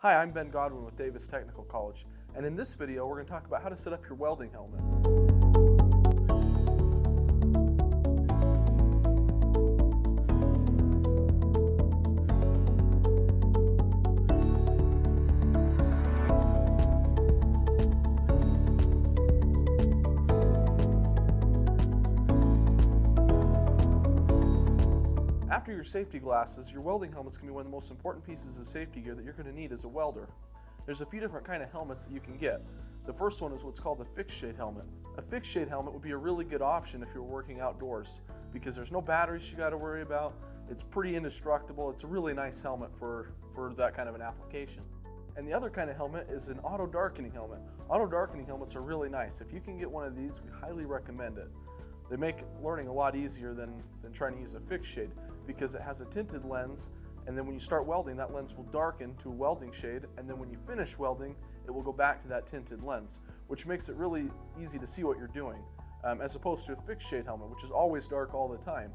Hi, I'm Ben Godwin with Davis Technical College, and in this video we're going to talk about how to set up your welding helmet. After your safety glasses, your welding helmet's going to be one of the most important pieces of safety gear that you're going to need as a welder. There's a few different kind of helmets that you can get. The first one is what's called a fixed shade helmet. A fixed shade helmet would be a really good option if you're working outdoors because there's no batteries you got to worry about. It's pretty indestructible. It's a really nice helmet for that kind of an application. And the other kind of helmet is an auto darkening helmet. Auto darkening helmets are really nice. If you can get one of these, we highly recommend it. They make learning a lot easier than trying to use a fixed shade because it has a tinted lens, and then when you start welding, that lens will darken to a welding shade, and then when you finish welding, it will go back to that tinted lens, which makes it really easy to see what you're doing, as opposed to a fixed shade helmet, which is always dark all the time.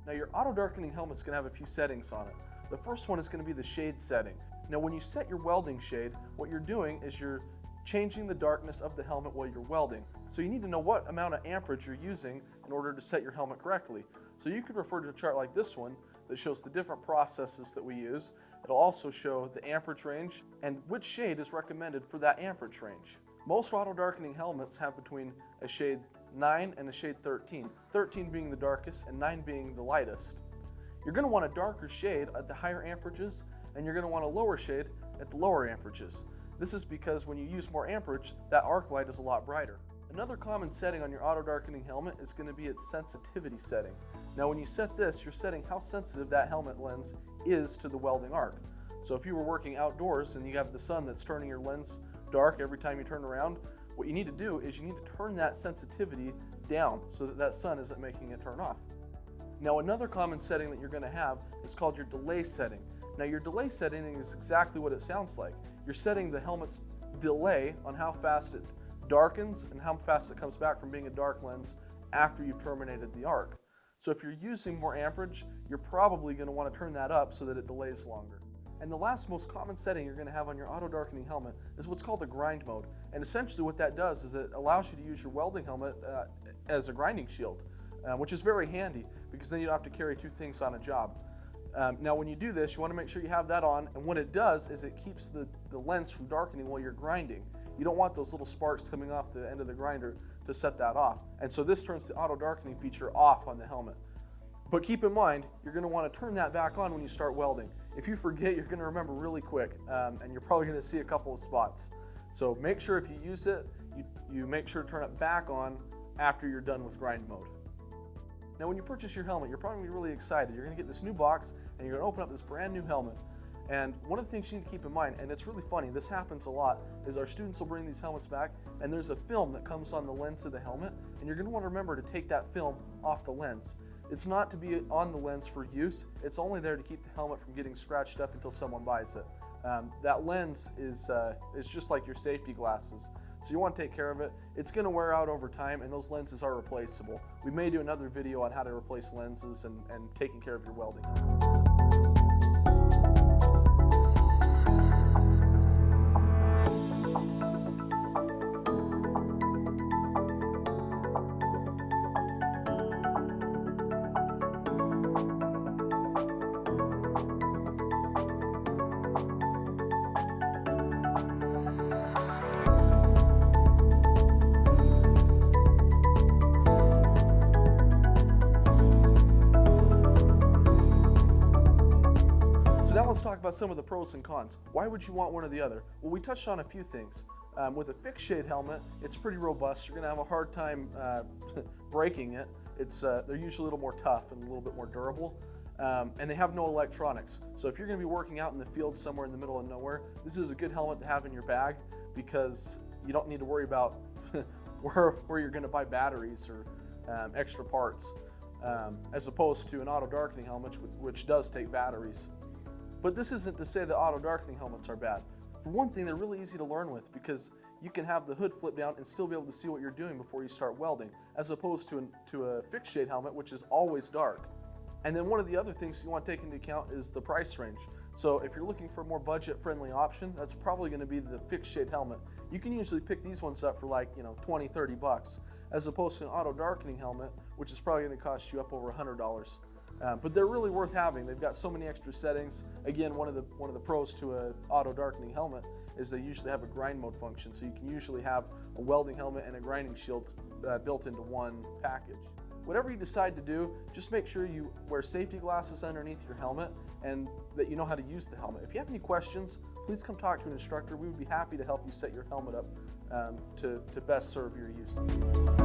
Now your auto darkening helmet's going to have a few settings on it. The first one is going to be the shade setting. Now when you set your welding shade, what you're doing is you're changing the darkness of the helmet while you're welding. So you need to know what amount of amperage you're using in order to set your helmet correctly. So you could refer to a chart like this one that shows the different processes that we use. It'll also show the amperage range and which shade is recommended for that amperage range. Most auto darkening helmets have between a shade 9 and a shade 13, 13 being the darkest and 9 being the lightest. You're going to want a darker shade at the higher amperages, and you're going to want a lower shade at the lower amperages. This is because when you use more amperage, that arc light is a lot brighter. Another common setting on your auto darkening helmet is going to be its sensitivity setting. Now when you set this, you're setting how sensitive that helmet lens is to the welding arc. So if you were working outdoors and you have the sun that's turning your lens dark every time you turn around, what you need to do is you need to turn that sensitivity down so that that sun isn't making it turn off. Now another common setting that you're going to have is called your delay setting. Now your delay setting is exactly what it sounds like. You're setting the helmet's delay on how fast it darkens and how fast it comes back from being a dark lens after you've terminated the arc. So if you're using more amperage, you're probably going to want to turn that up so that it delays longer. And the last most common setting you're going to have on your auto darkening helmet is what's called a grind mode. And essentially what that does is it allows you to use your welding helmet as a grinding shield, which is very handy because then you don't have to carry two things on a job. Now when you do this, you want to make sure you have that on, and what it does is it keeps the lens from darkening while you're grinding. You don't want those little sparks coming off the end of the grinder to set that off. And so this turns the auto darkening feature off on the helmet. But keep in mind, you're going to want to turn that back on when you start welding. If you forget, you're going to remember really quick, and you're probably going to see a couple of spots. So make sure if you use it, you make sure to turn it back on after you're done with grind mode. Now when you purchase your helmet, you're probably going to be really excited. You're going to get this new box and you're going to open up this brand new helmet. And one of the things you need to keep in mind, and it's really funny, this happens a lot, is our students will bring these helmets back and there's a film that comes on the lens of the helmet, and you're going to want to remember to take that film off the lens. It's not to be on the lens for use, it's only there to keep the helmet from getting scratched up until someone buys it. That lens is just like your safety glasses. So you want to take care of it. It's going to wear out over time, and those lenses are replaceable. We may do another video on how to replace lenses and taking care of your welding helmet. Now let's talk about some of the pros and cons. Why would you want one or the other? Well, we touched on a few things. With a fixed shade helmet, it's pretty robust. You're going to have a hard time breaking it. They're usually a little more tough and a little bit more durable. And they have no electronics. So if you're going to be working out in the field somewhere in the middle of nowhere, this is a good helmet to have in your bag because you don't need to worry about where you're going to buy batteries or extra parts, as opposed to an auto darkening helmet, which does take batteries. But this isn't to say that auto darkening helmets are bad. For one thing, they're really easy to learn with because you can have the hood flip down and still be able to see what you're doing before you start welding, as opposed to a fixed shade helmet, which is always dark. And then one of the other things you want to take into account is the price range. So if you're looking for a more budget-friendly option, that's probably going to be the fixed shade helmet. You can usually pick these ones up for like, 20, 30 bucks, as opposed to an auto darkening helmet, which is probably going to cost you up over $100. But they're really worth having. They've got so many extra settings. Again, one of the pros to a auto darkening helmet is they usually have a grind mode function, so you can usually have a welding helmet and a grinding shield built into one package. Whatever you decide to do, just make sure you wear safety glasses underneath your helmet and that you know how to use the helmet. If you have any questions, please come talk to an instructor. We would be happy to help you set your helmet up to best serve your uses.